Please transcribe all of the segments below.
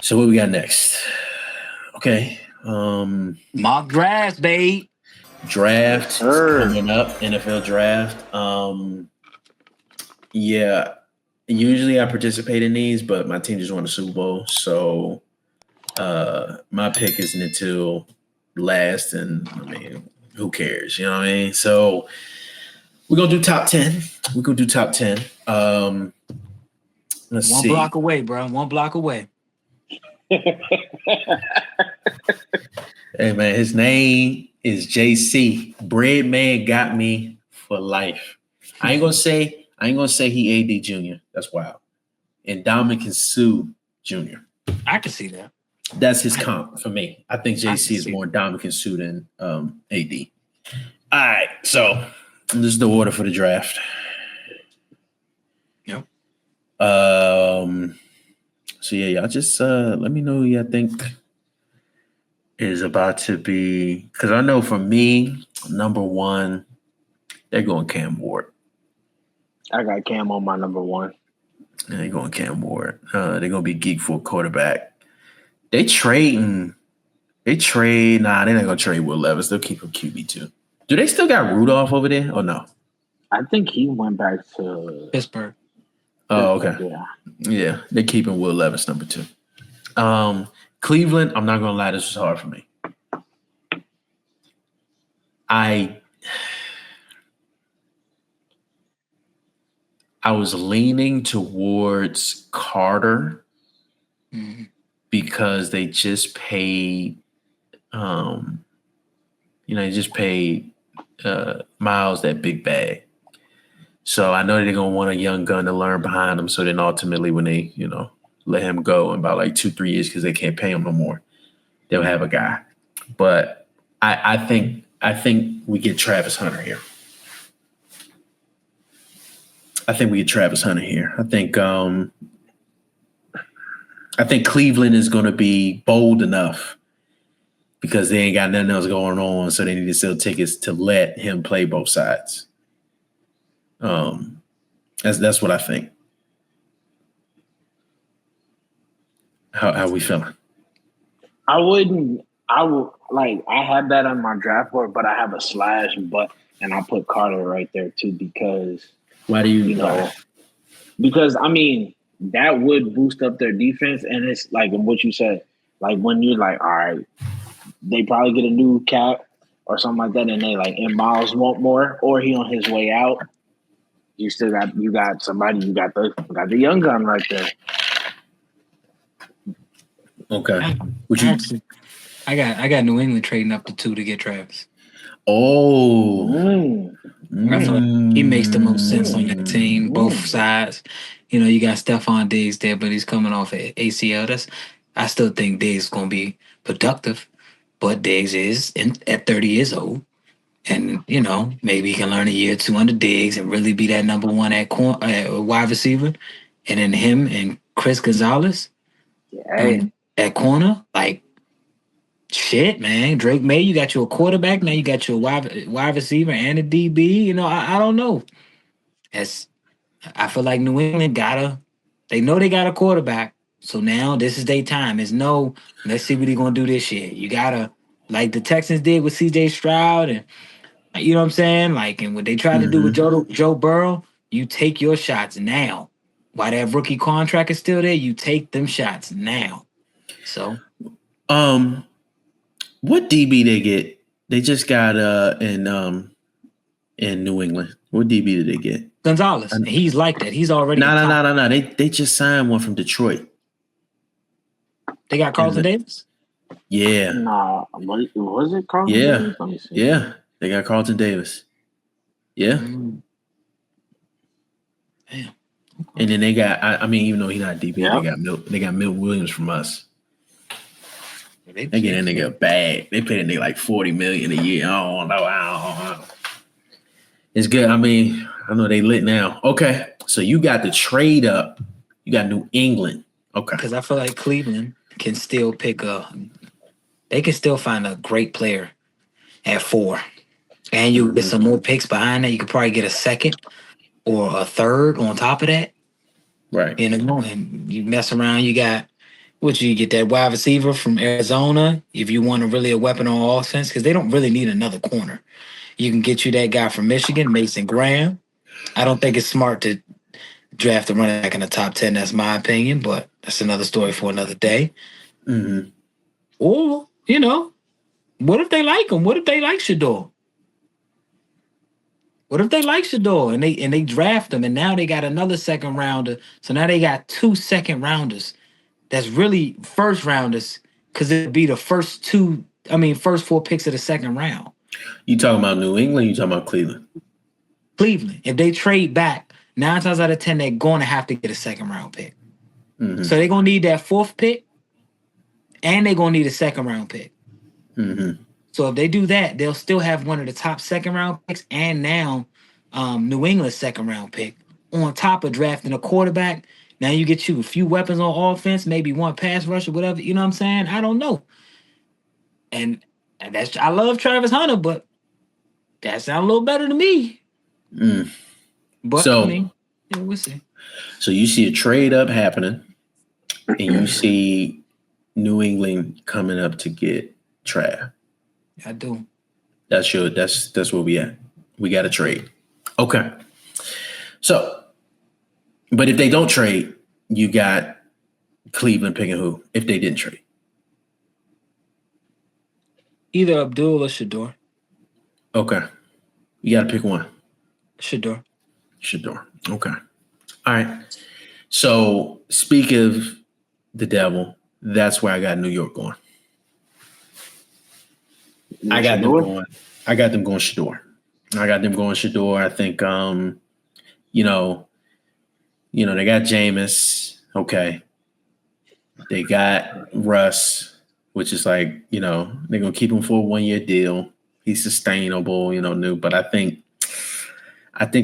So what we got next? Okay. Mock draft, babe. Draft is coming up. NFL draft. Yeah. Usually I participate in these, but my team just won the Super Bowl, so my pick isn't until last, and I mean, who cares? You know what I mean? So we're gonna do top 10. We're gonna do top 10. Let's see. 1 block away, bro. 1 block away. Hey man, his name is JC. Bread Man got me for life. I ain't gonna say he AD Jr. That's wild. And Dominican Sue Jr. I can see that. That's his comp for me. I think JC is more Dominican Sue than AD. All right, so this is the order for the draft. Yep. So yeah, y'all just let me know who y'all think is about to be, because I know for me, number 1, they're going Cam Ward. I got Cam on my number 1. And they're going Cam Ward. They're gonna be geek for a quarterback. They're not gonna trade Will Levis. They'll keep him QB2. Do they still got Rudolph over there or no? I think he went back to Pittsburgh. Oh, okay. Yeah, they're keeping Will Levis number 2. Cleveland, I'm not gonna lie, this was hard for me. I was leaning towards Carter because they just paid Miles that big bag. So I know they're gonna want a young gun to learn behind him. So then ultimately when they, let him go in about like 2-3 years because they can't pay him no more, they'll have a guy. But I think we get Travis Hunter here. I think Cleveland is going to be bold enough because they ain't got nothing else going on, so they need to sell tickets to let him play both sides. That's what I think. How we feeling? I have that on my draft board, but I have a slash, and I put Carter right there too because. Why do you know? Because I mean that would boost up their defense, and it's like what you said. Like when you're like, all right, they probably get a new cap or something like that, and they and Miles want more, or he on his way out. You got somebody. You got the young gun right there. Okay. I got New England trading up to 2 to get Travis. Oh. I feel like he makes the most sense on that team, both sides. You got Stephon Diggs there, but he's coming off at ACL. I still think Diggs is going to be productive, but Diggs is at 30 years old. And, maybe he can learn a year or 2 under Diggs and really be that number 1 at wide receiver. And then him and Chris Gonzalez at corner, shit, man. Drake May, you got you a quarterback. Now you got your wide receiver and a DB. I don't know. I feel like New England they know they got a quarterback. So now this is their time. Let's see what he's going to do this year. You got to, like the Texans did with CJ Stroud and, you know what I'm saying? And what they tried to do with Joe Burrow, you take your shots now. While that rookie contract is still there, you take them shots now. So. What DB they get? They just got in New England. What DB did they get? Gonzalez. And he's like that. He's already No. They just signed one from Detroit. They got Carlton Davis? Yeah. Nah, was it Carlton Davis? Let me see. Yeah. They got Carlton Davis. Yeah. Damn. And then they got even though he's not DB, they got Milt Williams from us. They get that nigga a bag. They pay that nigga like $40 million a year. I don't know. It's good. I know they lit now. Okay. So you got the trade up. You got New England. Okay. Because I feel like Cleveland can still they can still find a great player at 4. And you get some more picks behind that. You could probably get a second or a third on top of that. Right. You know, and you mess around, you got what you get that wide receiver from Arizona if you want really a weapon on offense, because they don't really need another corner. You can get you that guy from Michigan, Mason Graham. I don't think it's smart to draft a running back in the top 10. That's my opinion, but that's another story for another day. Mm-hmm. Or, you know, what if they like him? What if they like Shador? What if they like Shador and they draft him and now they got another second rounder? So now they got 2 second rounders. That's really first rounders because it'd be the first 4 picks of the second round. You talking about New England? You talking about Cleveland? Cleveland. If they trade back, 9 times out of 10, they're going to have to get a second round pick. Mm-hmm. So they're going to need that 4th pick and they're going to need a second round pick. Mm-hmm. So if they do that, they'll still have one of the top second round picks and now New England's second round pick on top of drafting a quarterback. Now you get you a few weapons on offense, maybe one pass rush or whatever. You know what I'm saying? I don't know. And that's I love Travis Hunter, but that sounds a little better to me. Mm. But So, I mean, yeah, we'll see. So you see a trade up happening, and you see New England coming up to get Trav. I do. That's where we at. We got to trade. Okay. So, but if they don't trade, you got Cleveland picking who? If they didn't trade, Either Abdul or Shador. Okay. You got to pick one. Shador. Okay. All right. So speak of the devil. That's where I got New York going. I got them going Shador. I think they got Jameis. Okay. They got Russ, which is like, they're gonna keep him for a 1-year deal. He's sustainable, new, but I think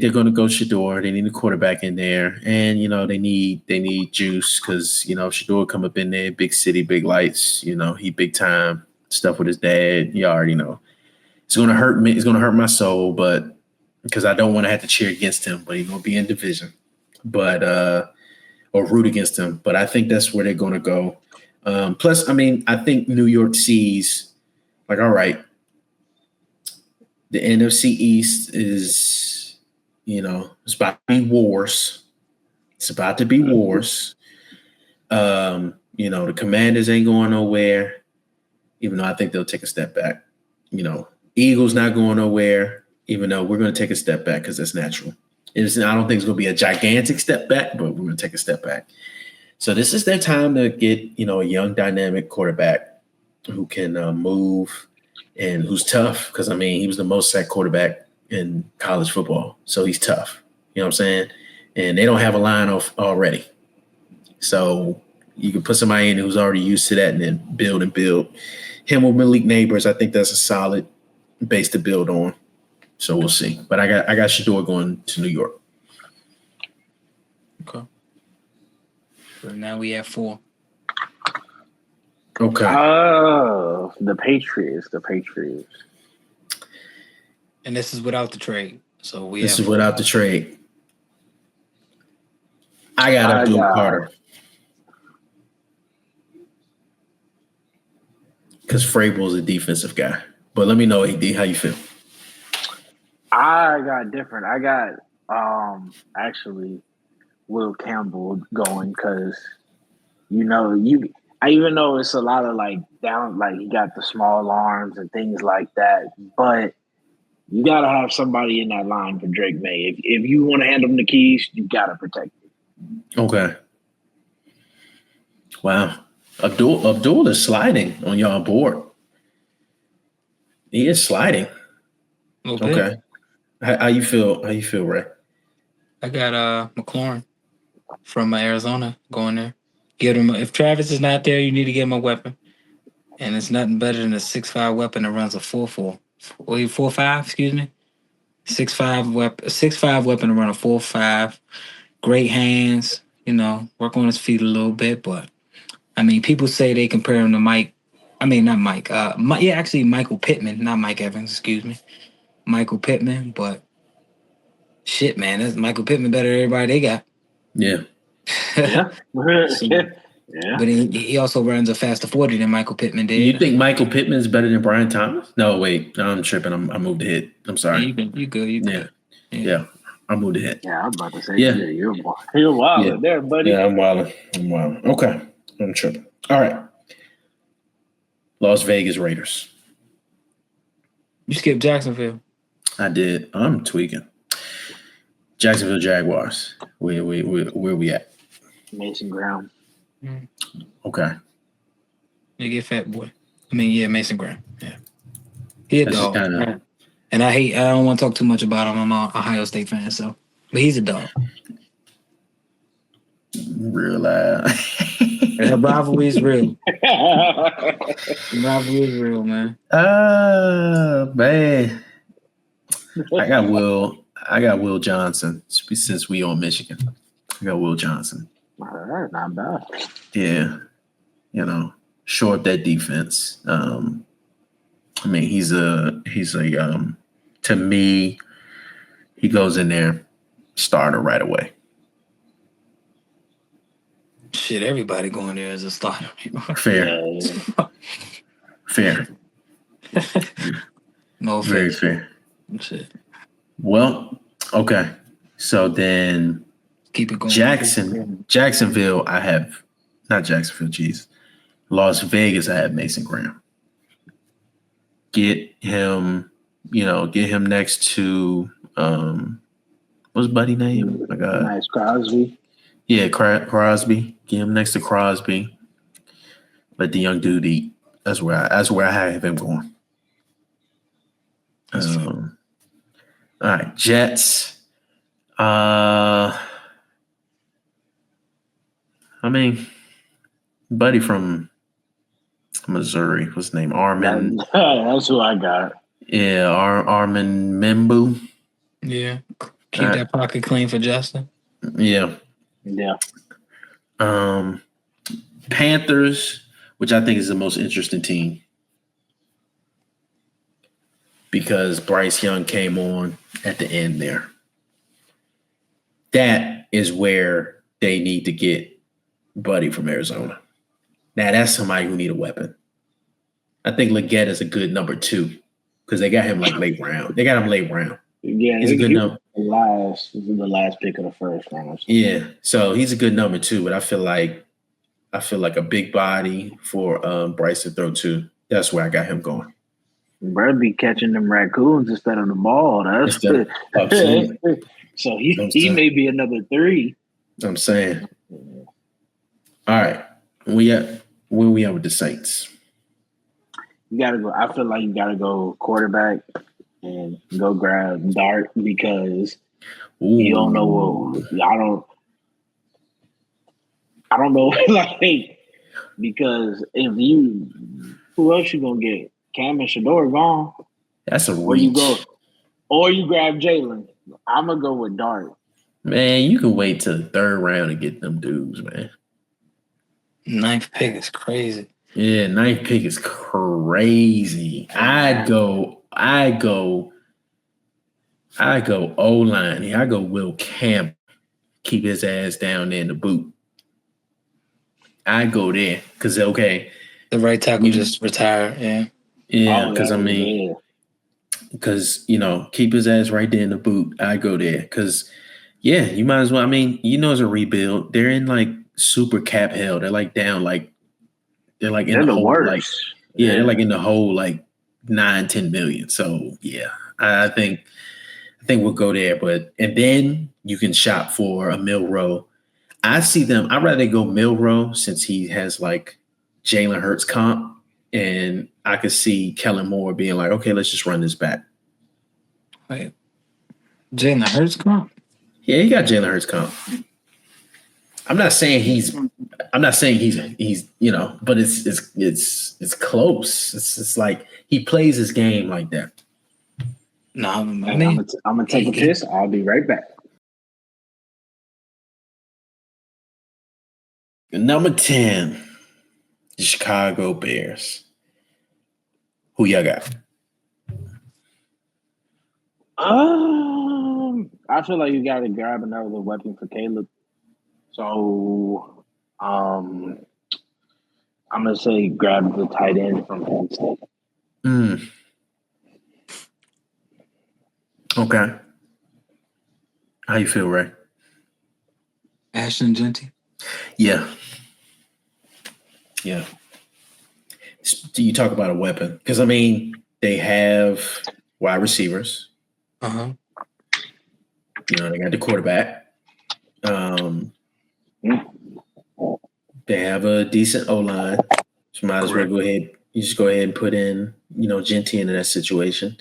they're gonna go Shador. They need a quarterback in there. And they need juice because Shador come up in there, big city, big lights, he big time stuff with his dad. You already know. It's gonna hurt me. It's gonna hurt my soul, but because I don't want to have to cheer against him, but he's gonna be in division, but or root against him. But I think that's where they're gonna go. Plus, I mean, I think New York sees like, all right, the NFC East is, it's about to be wars. It's about to be wars. The Commanders ain't going nowhere, even though I think they'll take a step back. Eagles not going nowhere, even though we're going to take a step back because that's natural. I don't think it's going to be a gigantic step back, but we're going to take a step back. So this is their time to get, a young dynamic quarterback who can move and who's tough. Because, he was the most sacked quarterback in college football. So he's tough. You know what I'm saying? And they don't have a line off already. So you can put somebody in who's already used to that and then build and build. Him with Malik Neighbors, I think that's a solid base to build on. So we'll see. But I got Shador going to New York. Okay. So now we have 4. Okay. The Patriots. And this is without the trade. So this is without the trade. I got Abdul Carter. Because Frabol's a defensive guy. But let me know, AD, how you feel. I got different. I got actually Will Campbell going because I even know it's a lot of he got the small arms and things like that, but you gotta have somebody in that line for Drake May. If you want to hand him the keys, you gotta protect it. Okay. Wow. Abdul is sliding on y'all board. He is sliding. Okay. How you feel? How you feel, Ray? I got McLaurin from Arizona going there. Get him. If Travis is not there, you need to get him a weapon, and it's nothing better than a 6'5" weapon that runs a 4.4. 4.5. Excuse me. 6'5" weapon. 6'5" weapon to run a 4.5. Great hands. Work on his feet a little bit, but people say they compare him to Mike. Not Mike. Actually, Michael Pittman, not Mike Evans. Excuse me, Michael Pittman. But shit, man, that's Michael Pittman better than everybody they got. Yeah. Yeah. So, Yeah. but he also runs a faster 40 than Michael Pittman did. You think Michael Pittman's better than Brian Thomas? No, wait. I'm tripping. I moved ahead. I'm sorry. You good. Yeah. I moved ahead. Yeah, I was about to say, Yeah. you're wild there, buddy. Yeah, I'm wilding. Okay. I'm tripping. All right. Las Vegas Raiders. You skipped Jacksonville. I did. I'm tweaking. Jacksonville Jaguars. Where we at? Mason Graham. Okay. You get Fat Boy. I mean, yeah, Mason Graham. Yeah. He a That's dog. kinda- And I don't want to talk too much about him. I'm an Ohio State fan, so. But he's a dog. Real loud. The rivalry is real. The rivalry is real, man. Man. I got Will Johnson since we on Michigan. I got Will Johnson. All right, not bad. Yeah. Shore up that defense. I mean, he's a to me, he goes in there, starter right away. Shit, everybody going there as a starter. Fair. Yeah. Fair. No Very offense. fair. Shit. Well, okay. So then Keep it going. Jacksonville, I have not Jacksonville, geez. Las Vegas, I have Mason Graham. Get him next to what's Buddy name? Nice Crosby. Yeah, Crosby. Get him next to Crosby. Let the young dude eat. That's where I have him going. All right, Jets. I mean, buddy from Missouri. What's his name? Armin. That's who I got. Yeah, Armin Membu. Yeah. Keep that pocket clean for Justin. Yeah. Yeah. Panthers, which I think is the most interesting team. Because Bryce Young came on at the end there. That is where they need to get Buddy from Arizona. Now, that's somebody who need a weapon. I think Leggett is a good number 2 because they got him like late round. They got him late round. Yeah, he's a good number. The last pick of the first round. Yeah, so he's a good number 2, but I feel like a big body for Bryce to throw to. That's where I got him going. Bro be catching them raccoons instead of the ball. That's so he may be another 3. I'm saying. All right. Where we at with the Saints? You gotta go. I feel like you gotta go quarterback and go grab Dart because you don't know what I don't know like because who else you gonna get? Cam and Shador gone. That's a reach. Or you grab Jalen. I'm gonna go with Dart. Man, you can wait till the 3rd round to get them dudes, man. 9th pick is crazy. Yeah, 9th pick is crazy. I go O-line here. I go Will Campbell. Keep his ass down there in the boot. I go there because the right tackle just retired. Yeah. Yeah, because keep his ass right there in the boot. I go there because you might as well. I mean, it's a rebuild. They're in like super cap hell. They're like down they're like in the hole. Worst. They're like in the hole like 9-10 million. So yeah, I think we'll go there. And then you can shop for a Milroe. I see them. I'd rather go Milroe since he has like Jalen Hurts comp. And I could see Kellen Moore being like, okay, let's just run this back. Wait. Jalen Hurts comp? Yeah, he got Jalen Hurts comp. I'm not saying he's but it's close. It's like he plays his game like that. No, I'm gonna take a piss. I'll be right back. Number 10, the Chicago Bears. Who y'all got? I feel like you got to grab another weapon for Caleb. So, I'm gonna say grab the tight end from Penn State. Okay. How you feel, Ray? Ashton Genty. Yeah. You talk about a weapon because I mean they have wide receivers. Uh-huh. You know, they got the quarterback. They have a decent O-line. So might as well go ahead. You just go ahead and put in, Genty into that situation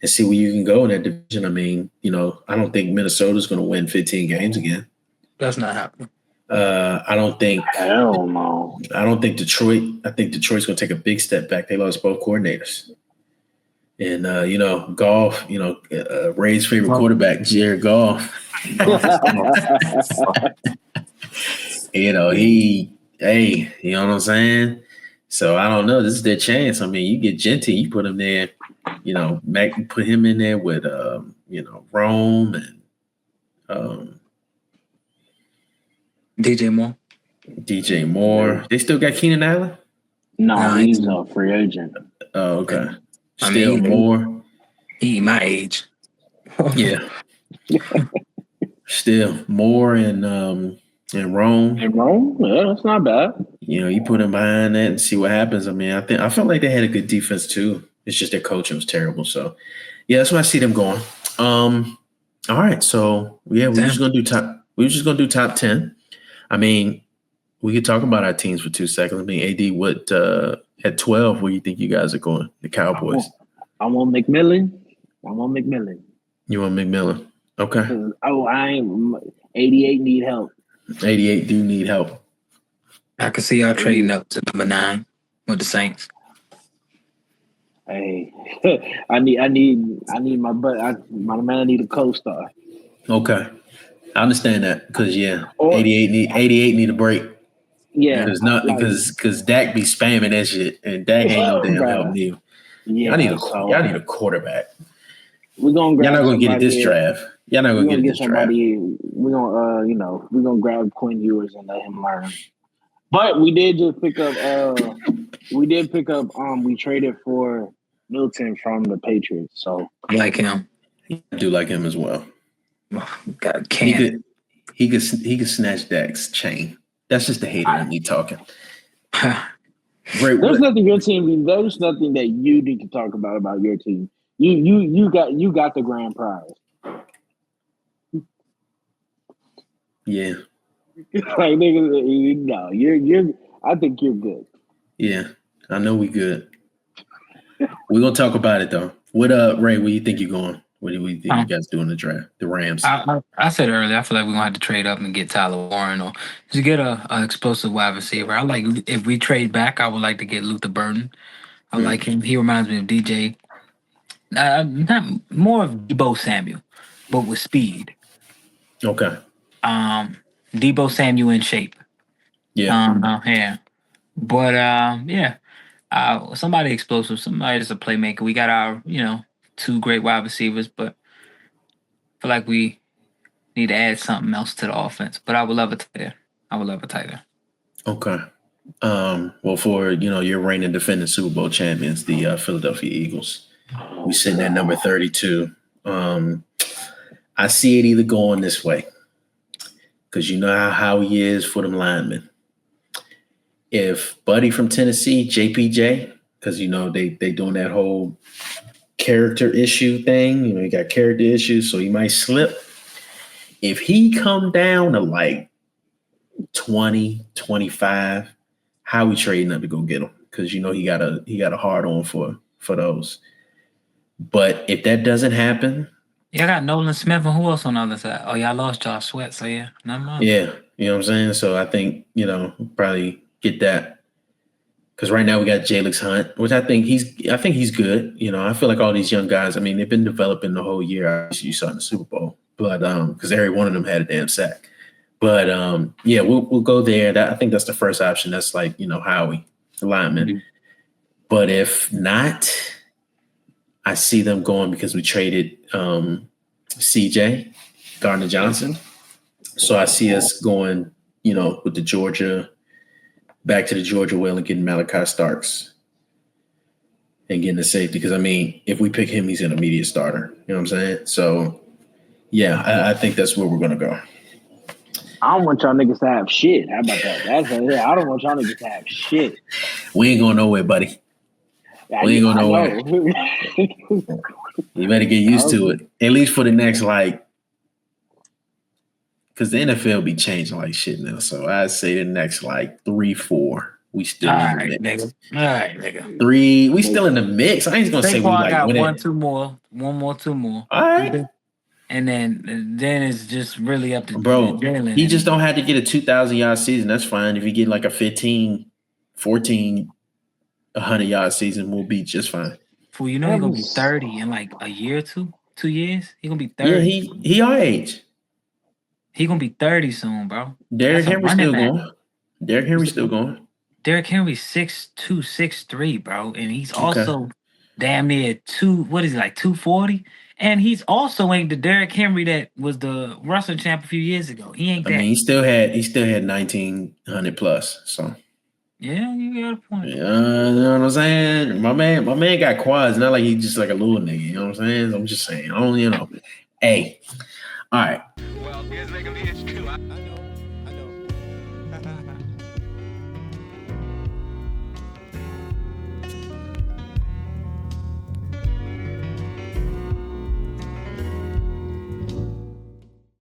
and see where you can go in that division. I mean, I don't think Minnesota's going to win 15 games again. That's not happening. I don't think. Hell no. I don't think Detroit. I think Detroit's going to take a big step back. They lost both coordinators. And, Goff, Ray's favorite quarterback, Jared Goff. You know what I'm saying? So I don't know. This is their chance. I mean, you get Genty, you put him there, Mac put him in there with, Rome and DJ Moore. They still got Keenan Allen? No, he's a free agent. Oh, okay. Still Moore. He my age. Yeah. Still Moore and Rome. And Rome? Yeah, that's not bad. You put him behind that and see what happens. I mean, I felt like they had a good defense too. It's just their coaching was terrible. So yeah, that's why I see them going. All right. So yeah, we're just gonna do top 10. I mean, we could talk about our teams for 2 seconds. I mean, AD, what at 12, where you think you guys are going? The Cowboys. I want McMillan. You want McMillan? Okay. I ain't 88 need help. 88 do need help. I can see y'all trading up to number 9 with the Saints. Hey, I need my butt. My man need a co-star. Okay, I understand that because 88 need a break. Yeah, because Dak be spamming that shit, and Dak ain't no damn help neither. Yeah, y'all need a quarterback. We're gonna grab. Y'all not gonna get it this draft. Y'all not gonna get it this somebody. We're gonna we're gonna grab Quinn Ewers and let him learn. But we did just pick up. We traded for Milton from the Patriots, so I like him. I do like him as well. God, can't. He could snatch Dak's chain. That's just the hater in me talking. There's nothing your team. There's nothing that you need to talk about your team. You got the grand prize. Yeah. Like niggas, no, you're. I think you're good. Yeah, I know we good. We're gonna talk about it though. What Ray? Where you think you're going? What do we think you guys do in the draft? The Rams. I said earlier, I feel like we're gonna have to trade up and get Tyler Warren or to get a explosive wide receiver. I like if we trade back, I would like to get Luther Burton. I like him. He reminds me of DJ. Not more of Debo Samuel, but with speed. Okay. Debo Samuel in shape. Yeah. Yeah. But yeah. Somebody explosive, somebody that's a playmaker. We got our, 2 great wide receivers, but I feel like we need to add something else to the offense. But I would love a tight end. Okay. Well, for your reigning defending Super Bowl champions, the Philadelphia Eagles, we sitting at number 32. I see it either going this way because you know how he is for them linemen. If Buddy from Tennessee, JPJ, because they doing that whole character issue thing, he got character issues, so he might slip. If he come down to like 20, 25, how we trading up to go get him? Because he got a hard on for those. But if that doesn't happen, y'all got Nolan Smith and who else on the other side? Oh, y'all lost Josh Sweat, so yeah, never mind. Yeah, you know what I'm saying. So I think probably get that because right now we got Jalix Hunt, which I think he's good. I feel like all these young guys. I mean, they've been developing the whole year. Obviously, you saw in the Super Bowl, but because every one of them had a damn sack. But yeah, we'll go there. I think that's the first option. That's like Howie, the lineman. Mm-hmm. But if not, I see them going because we traded CJ Gardner Johnson. So I see us going with the Georgia, back to the Georgia well and getting Malachi Starks and getting the safety. Because, I mean, if we pick him, he's an immediate starter. You know what I'm saying? So, yeah, I think that's where we're going to go. I don't want y'all niggas to have shit. How about that? I don't want y'all niggas to have shit. We ain't going nowhere, buddy. We ain't going nowhere. You better get used to it. At least for the next, because the NFL be changing like shit now. So I'd say the next 3-4, we still in the mix. All right, nigga. 3, we still in the mix. I ain't gonna say we got winning. 1, 2 more. 1 more, 2 more. All right. And then it's just really up to bro. Jalen. He just don't have to get a 2,000-yard season. That's fine. If you get a 15, 14, 100-yard season, we'll be just fine. Fool, he's gonna be 30 in a year or 2 years. He's gonna be 30. Yeah, he our age. He gonna be 30 soon, bro. Derrick Henry's still going. Derrick Henry's still going. Derrick Henry's 6'2", 6'3", bro, and he's also damn near 240. And he's also ain't the Derrick Henry that was the wrestling champ a few years ago. He ain't that. I mean, he still had 1,900 plus. So yeah, you got a point. You know what I'm saying? My man got quads. Not like he's just a little nigga. You know what I'm saying? I'm just saying. Hey, all right. Well, here's making the issue.